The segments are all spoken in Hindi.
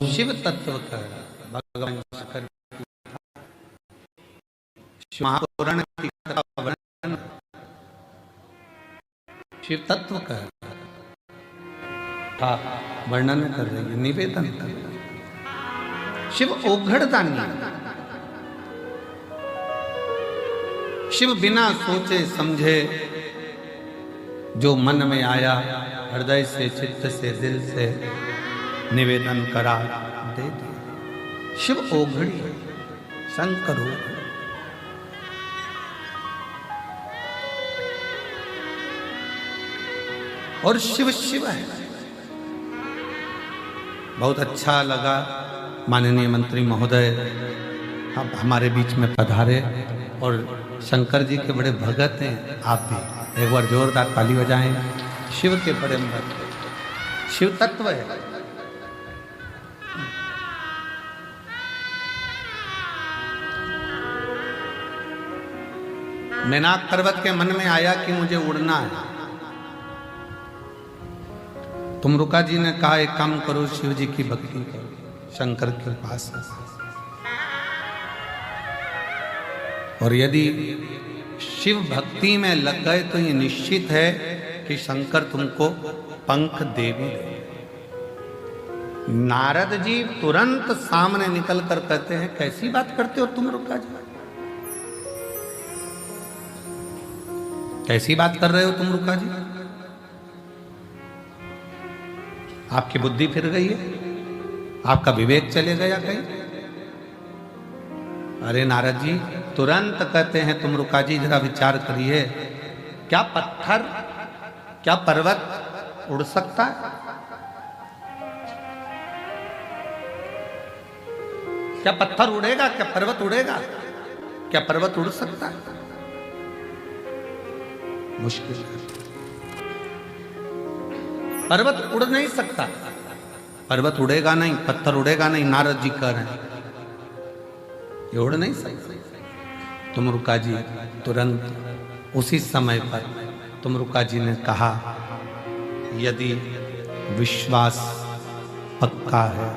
शिव तत्व का भगवान शंकर महापुराण की कथा वर्णन शिव तत्व का वर्णन कर रही है, निवेदन कर रही है। शिव ओघड़दानी, शिव बिना सोचे समझे जो मन में आया हृदय से चित्त से दिल से निवेदन करा दे दिया। शिव ओघड़ी, शंकर ओघड़ी। और शिव शिव है। बहुत अच्छा लगा माननीय मंत्री महोदय आप हमारे बीच में पधारे और शंकर जी के बड़े भगत हैं आप भी। एक बार जोरदार ताली बजाएं। शिव के बड़े भक्त, शिव तत्व है। मैनाक पर्वत के मन में आया कि मुझे उड़ना है। तुमरुका जी ने कहा एक काम करो, शिव जी की भक्ति करो शंकर के पास। और यदि शिव भक्ति में लग गए तो ये निश्चित है कि शंकर तुमको पंख दे भी दे। नारद जी तुरंत सामने निकल कर कहते हैं कैसी बात करते हो तुमरुका जी, कैसी बात कर रहे हो तुमरुका जी, आपकी बुद्धि फिर गई है, आपका विवेक चले गया कहीं। अरे नारद जी तुरंत कहते हैं तुमरुका जी जरा विचार करिए, क्या पत्थर क्या पर्वत उड़ सकता है? क्या पत्थर उड़ेगा? क्या पर्वत उड़ेगा? क्या पर्वत उड़ सकता है? मुश्किल है। पर्वत उड़ नहीं सकता, पर्वत उड़ेगा नहीं, पत्थर उड़ेगा नहीं। नारद जी कह रहे हैं ये उड़ नहीं सकता। तुमरुका जी तुरंत उसी समय पर तुमरुका जी ने कहा यदि विश्वास पक्का है,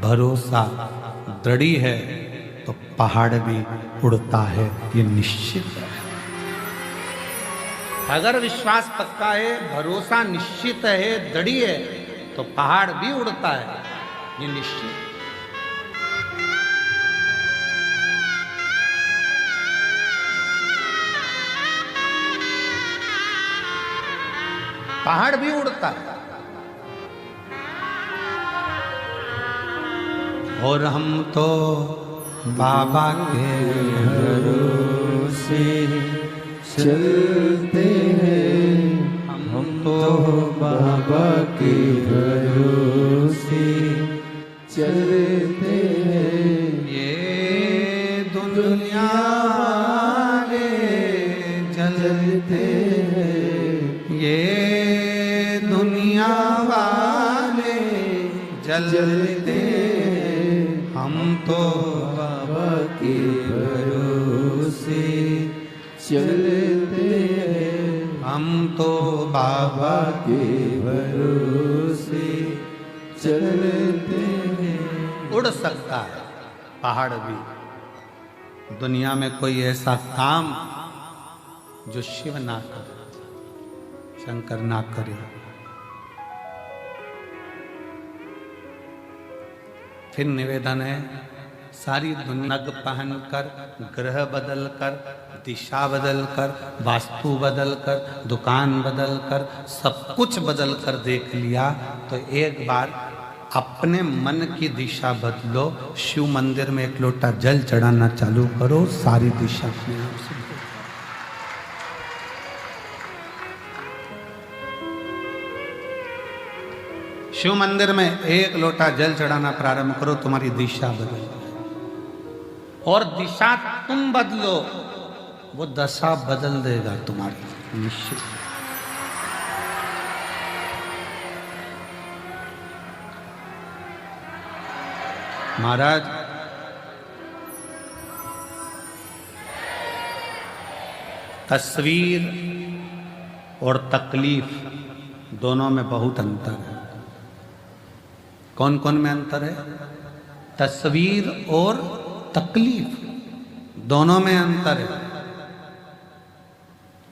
भरोसा दृढ़ है तो पहाड़ भी उड़ता है, ये निश्चित है। अगर विश्वास पक्का है, भरोसा निश्चित है, दृढ़ है तो पहाड़ भी उड़ता है, ये निश्चित। पहाड़ भी उड़ता है। और हम तो बाबा के भरोसे चलते हैं, हम तो बाबा के भरोसे चलते हैं। ये दुनिया वाले जलते हैं, ये दुनिया वाले जलते हैं, हम तो बाबा के भरोसे चलते हैं, हम तो बाबा के भरोसे चलते हैं। उड़ सकता है पहाड़ भी। दुनिया में कोई ऐसा काम जो शिव ना करे, शंकर ना करे। फिर निवेदन है सारी दुनिया नग पहन कर, ग्रह बदल कर, दिशा बदल कर, वास्तु बदल कर, दुकान बदल कर, सब कुछ बदल कर देख लिया तो एक बार अपने मन की दिशा बदलो। शिव मंदिर में एक लोटा जल चढ़ाना चालू करो, सारी दिशा अपने आप से। शिव मंदिर में एक लोटा जल चढ़ाना प्रारंभ करो, तुम्हारी दिशा बदल। और दिशा तुम बदलो, वो दशा बदल देगा तुम्हारी, निश्चित। महाराज तस्वीर और तकलीफ दोनों में बहुत अंतर है। कौन कौन में अंतर है? तस्वीर और तकलीफ, दोनों में अंतर है।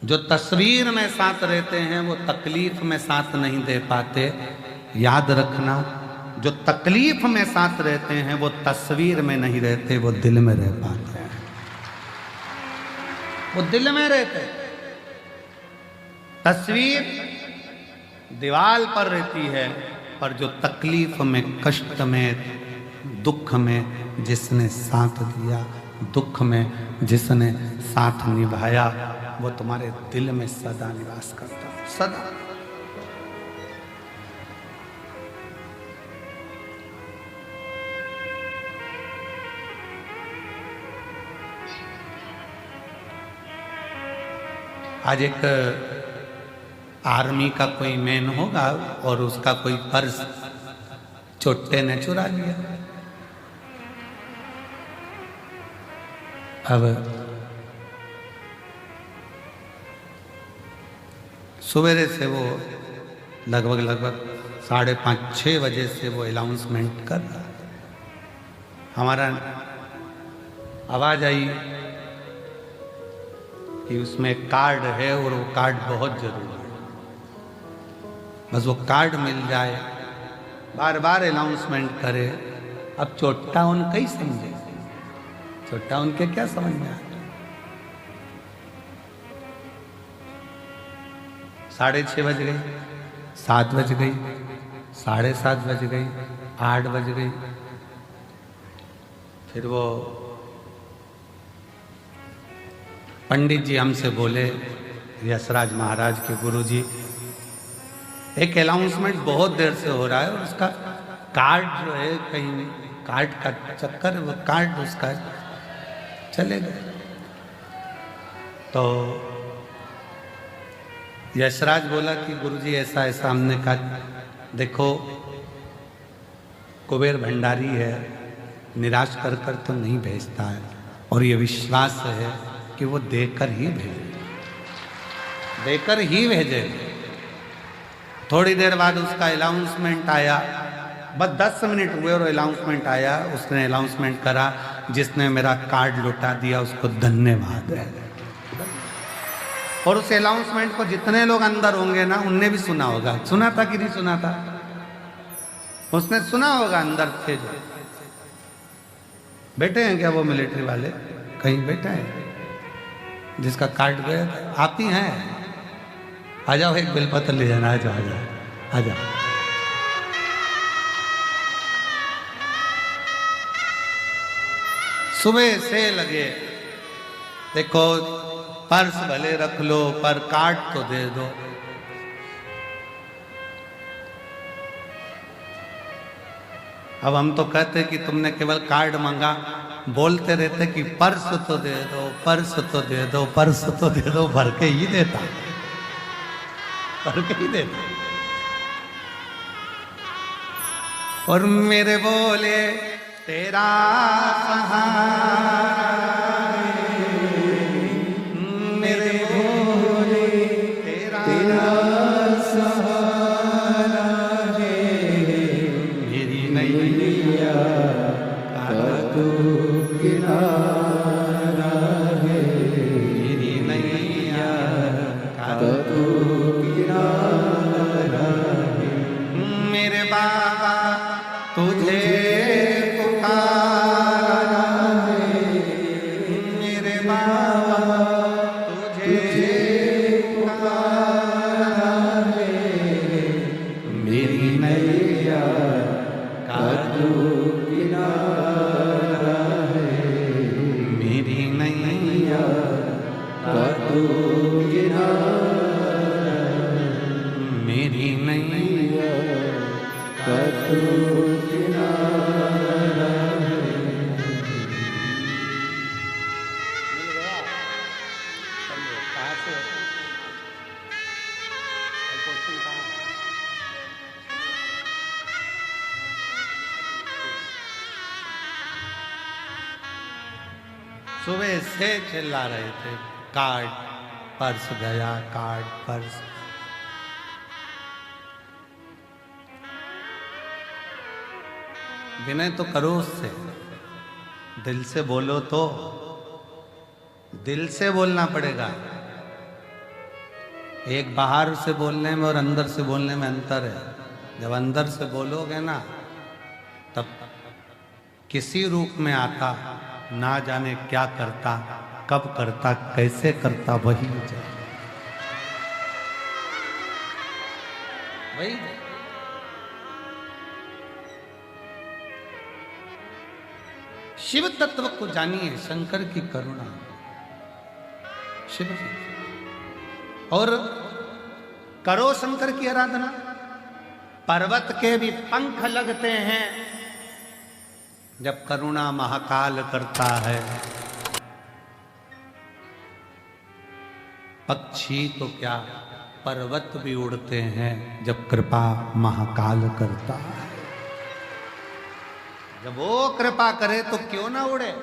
जो तस्वीर में साथ रहते हैं वो तकलीफ में साथ नहीं दे पाते। याद रखना, जो तकलीफ में साथ रहते हैं वो तस्वीर में नहीं रहते, वो दिल में रह पाते हैं। वो दिल में रहते हैं। तस्वीर दीवार पर रहती है, पर जो तकलीफ में, कष्ट में, दुख में जिसने साथ दिया, दुख में जिसने साथ निभाया, वो तुम्हारे दिल में सदा निवास करता है, सदा। आज एक आर्मी का कोई मैन होगा और उसका कोई पर्स चोटे ने चुरा लिया। अब सवेरे से वो लगभग 5:30-6 बजे से वो अनाउंसमेंट कर रहा। हमारा आवाज आई कि उसमें कार्ड है और वो कार्ड बहुत जरूरी है, बस वो कार्ड मिल जाए। बार बार अनाउंसमेंट करे। अब चोट्टा उनका ही समझे, चोट्टा उनके क्या समझ में आता। 6:30 बज गई, 7 बज गई, 7:30 बज गई, 8 बज गई। फिर वो पंडित जी हमसे बोले, यशराज महाराज के गुरुजी, एक अनाउंसमेंट बहुत देर से हो रहा है और उसका कार्ड जो है कहीं कार्ड का चक्कर, वो कार्ड उसका चले गए। तो यशराज बोला कि गुरुजी ऐसा ऐसा। हमने कहा देखो, कुबेर भंडारी है, निराश कर कर तो नहीं भेजता है, और ये विश्वास है कि वो देकर ही भेजे, देकर ही भेजे। थोड़ी देर बाद उसका अनाउंसमेंट आया, बस 10 मिनट हुए और अनाउंसमेंट आया। उसने अनाउंसमेंट करा, जिसने मेरा कार्ड लौटा दिया उसको धन्यवाद है। और उस अनाउंसमेंट को जितने लोग अंदर होंगे ना, उनने भी सुना होगा। सुना था कि नहीं सुना था? उसने सुना होगा, अंदर थे जो बैठे हैं। क्या वो मिलिट्री वाले कहीं बैठे हैं जिसका कार्ड गया? आप ही हैं? आ जाओ, एक बेलपत्र ले जाना। आ जाओ, आ जाओ, आ जाओ। सुबह से लगे, देखो पर्स भले रख लो पर कार्ड तो दे दो। अब हम तो कहते कि तुमने केवल कार्ड मांगा, बोलते रहते कि पर्स तो दे दो, पर्स तो दे दो, पर्स तो दे दो। भर के ही देता, भर के ही देता। और मेरे बोले तेरा सहारा, मेरे बोले तेरा सहारा है, मेरी नैया का तू किनारा है, मेरी नैया का तू किनारा है। मेरे बाबा तुझे पुकारा है, मेरे बाबा तुझे पुकारा है, मेरी नैया का तू किनारा है, मेरी नैया का तू किनारा, मेरी नैया का तू किनारा है। कहाँ से सुबह से चिल्ला रहे थे, कार्ड पर्स गया, कार्ड पर्स। विनय तो करो उससे, दिल से बोलो तो, दिल से बोलना पड़ेगा। एक बाहर से बोलने में और अंदर से बोलने में अंतर है। जब अंदर से बोलोगे ना, तब किसी रूप में आता, ना जाने क्या करता, कब करता, कैसे करता, वही जाने। वही शिव तत्व को जानिए, शंकर की करुणा, शिव जी। और करो शंकर की आराधना। पर्वत के भी पंख लगते हैं जब करुणा महाकाल करता है। पक्षी तो क्या, पर्वत भी उड़ते हैं जब कृपा महाकाल करता है। जब वो कृपा करे तो क्यों ना उड़े।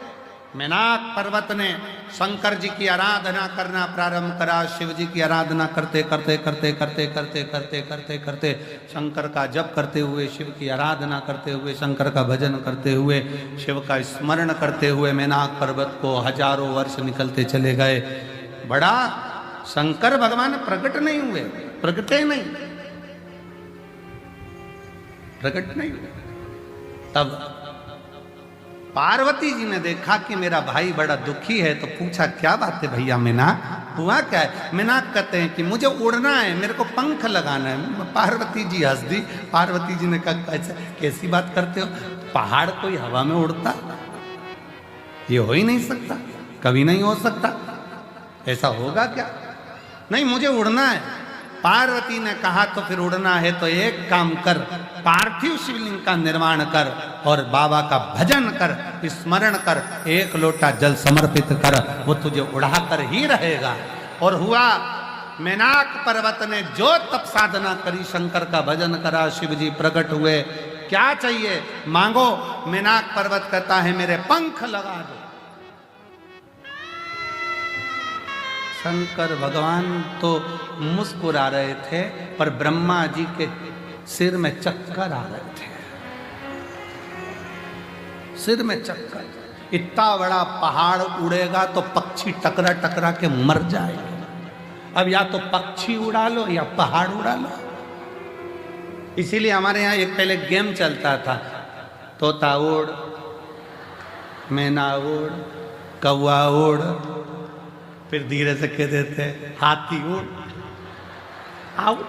मेनाक पर्वत ने शंकर जी की आराधना करना प्रारंभ करा। शिव जी की आराधना करते करते करते करते करते करते करते करते शंकर का जप करते हुए, शिव की आराधना करते हुए, शंकर का भजन करते हुए, शिव का स्मरण करते हुए मेनाक पर्वत को हजारों वर्ष निकलते चले गए। बड़ा शंकर भगवान प्रकट नहीं हुए, प्रकटे नहीं, प्रकट नहीं हुए। तब पार्वती जी ने देखा कि मेरा भाई बड़ा दुखी है, तो पूछा क्या बात है भैया मेनाक, हुआ क्या है? मेनाक कहते हैं कि मुझे उड़ना है, मेरे को पंख लगाना है। पार्वती जी हंस दी। पार्वती जी ने कहा कैसी बात करते हो, पहाड़ कोई हवा में उड़ता? ये हो ही नहीं सकता, कभी नहीं हो सकता, ऐसा होगा क्या? नहीं, मुझे उड़ना है। पार्वती ने कहा तो फिर उड़ना है तो एक काम कर, पार्थिव शिवलिंग का निर्माण कर और बाबा का भजन कर, स्मरण कर, एक लोटा जल समर्पित कर, वो तुझे उड़ाकर ही रहेगा। और हुआ, मेनाक पर्वत ने जो तप साधना करी, शंकर का भजन करा, शिव जी प्रकट हुए। क्या चाहिए मांगो। मेनाक पर्वत कहता है मेरे पंख लगा दो। शंकर भगवान तो मुस्कुरा रहे थे, पर ब्रह्मा जी के सिर में चक्कर आ रहे थे, सिर में चक्कर। इतना बड़ा पहाड़ उड़ेगा तो पक्षी टकरा टकरा के मर जाएंगे। अब या तो पक्षी उड़ा लो या पहाड़ उड़ा लो। इसीलिए हमारे यहाँ एक पहले गेम चलता था, तोता उड़, मैना उड़, कौवा उड़, फिर धीरे से कह देते हाथी उड़, आउट,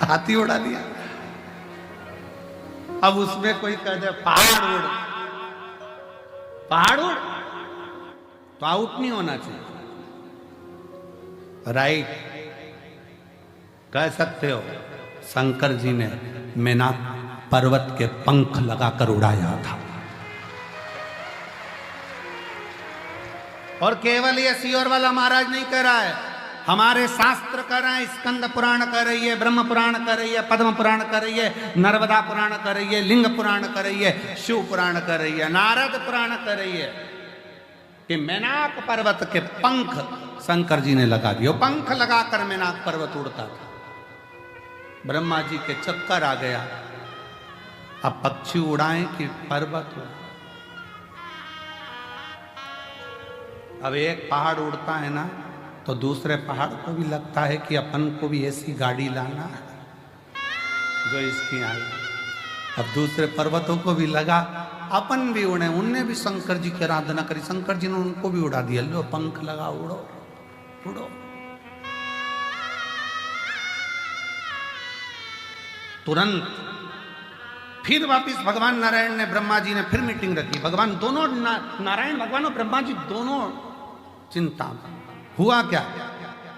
हाथी उड़ा दिया। अब उसमें कोई कह दे पहाड़ उड़, पहाड़ उड़, तो आउट नहीं होना चाहिए। राइट, कह सकते हो शंकर जी ने मेनाक पर्वत के पंख लगाकर उड़ाया था। और केवल ये सियोर वाला महाराज नहीं कह रहा है, हमारे शास्त्र कह रहे हैं। स्कंद पुराण कह रही है, ब्रह्म पुराण कह रही है, पद्म पुराण कह रही है, नर्मदा पुराण कह रही है, लिंग पुराण कह रही है, शिव पुराण कह रही है, नारद पुराण कह रही है कि मेनाक पर्वत के पंख शंकर जी ने लगा दिए। पंख लगाकर मेनाक पर्वत उड़ता था। ब्रह्मा जी के चक्कर आ गया, अब पक्षी उड़ाएं कि पर्वत उड़ाएं। अब एक पहाड़ उड़ता है ना, तो दूसरे पहाड़ को भी लगता है कि अपन को भी ऐसी गाड़ी लाना है जो इसकी आई। अब दूसरे पर्वतों को भी लगा अपन भी उड़े, उनने भी शंकर जी की आराधना करी, शंकर जी ने उनको भी उड़ा दिया। लो पंख लगा, उड़ो उड़ो। तुरंत फिर वापिस भगवान नारायण ने, ब्रह्मा जी ने फिर मीटिंग रखी। भगवान दोनों, नारायण भगवान और ब्रह्मा जी दोनों चिंता में। हुआ क्या,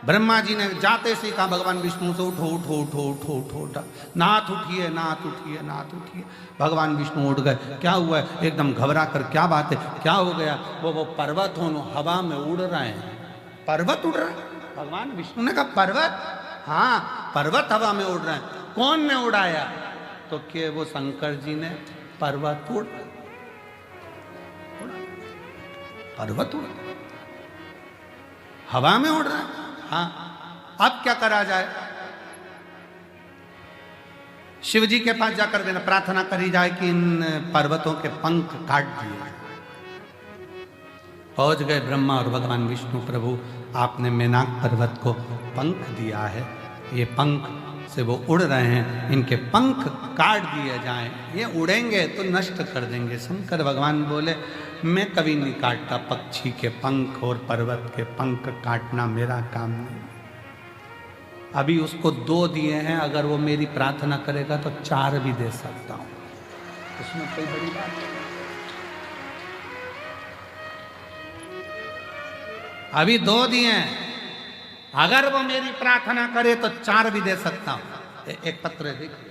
ब्रह्मा जी ने जाते से कहा भगवान विष्णु से, उठो उठो उठो उठो उठो उठो, नाथ उठिए नाथ उठिए नाथ उठिए। भगवान विष्णु उठ गए। क्या हुआ है? एकदम घबरा कर, क्या बात है, क्या हो गया? वो पर्वत होनो हवा में उड़ रहे हैं। पर्वत उड़ रहा है? भगवान विष्णु ने कहा पर्वत? हाँ, पर्वत हवा में उड़ रहे हैं। कौन ने उड़ाया? तो के वो शंकर जी ने पर्वत उड़, पर्वत उड़ हवा में उड़ रहा है। हाँ, अब क्या करा जाए? शिव जी के पास जाकर देना प्रार्थना करी जाए कि इन पर्वतों के पंख काट दिए जाए। पहुंच गए ब्रह्मा और भगवान विष्णु, प्रभु आपने मेनाक पर्वत को पंख दिया है, ये पंख से वो उड़ रहे हैं, इनके पंख काट दिए जाएं, ये उड़ेंगे तो नष्ट कर देंगे। शंकर भगवान बोले मैं कभी नहीं काटता पक्षी के पंख और पर्वत के पंख काटना मेरा काम नहीं। अभी उसको 2 दिए हैं, अगर वो मेरी प्रार्थना करेगा तो 4 भी दे सकता हूं, उसमें कोई बड़ी बात नहीं। अभी 2 दिए हैं, अगर वो मेरी प्रार्थना करे तो 4 भी दे सकता हूं। एक पत्र देखिए,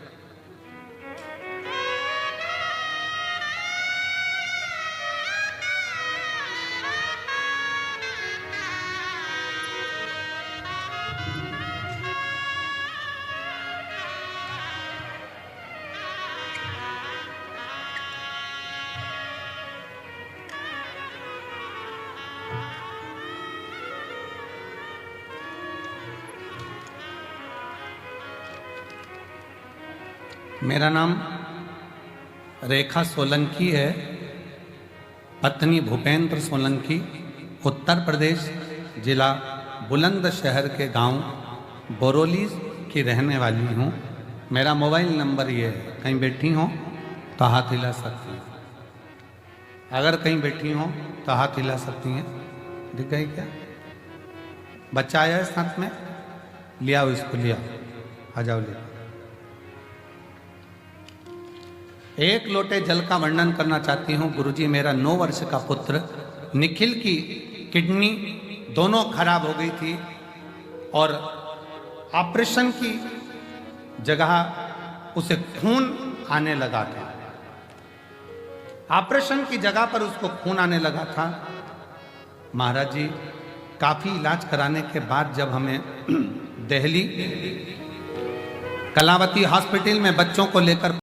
मेरा नाम रेखा सोलंकी है, पत्नी भूपेंद्र सोलंकी, उत्तर प्रदेश, जिला बुलंदशहर के गांव बोरोली की रहने वाली हूं। मेरा मोबाइल नंबर ये है, कहीं बैठी हो तो हाथ हिला सकती हैं, अगर कहीं बैठी हो तो हाथ हिला सकती हैं। दिख गई क्या? बच्चा आया है साथ में, लिया हो इसको, लिया, आ जाओ लिया। एक लोटे जल का वर्णन करना चाहती हूँ। गुरुजी, मेरा 9 वर्ष का पुत्र निखिल की किडनी दोनों खराब हो गई थी और ऑपरेशन की जगह उसे खून आने लगा था। ऑपरेशन की जगह पर उसको खून आने लगा था। महाराज जी, काफी इलाज कराने के बाद जब हमें दिल्ली कलावती हॉस्पिटल में बच्चों को लेकर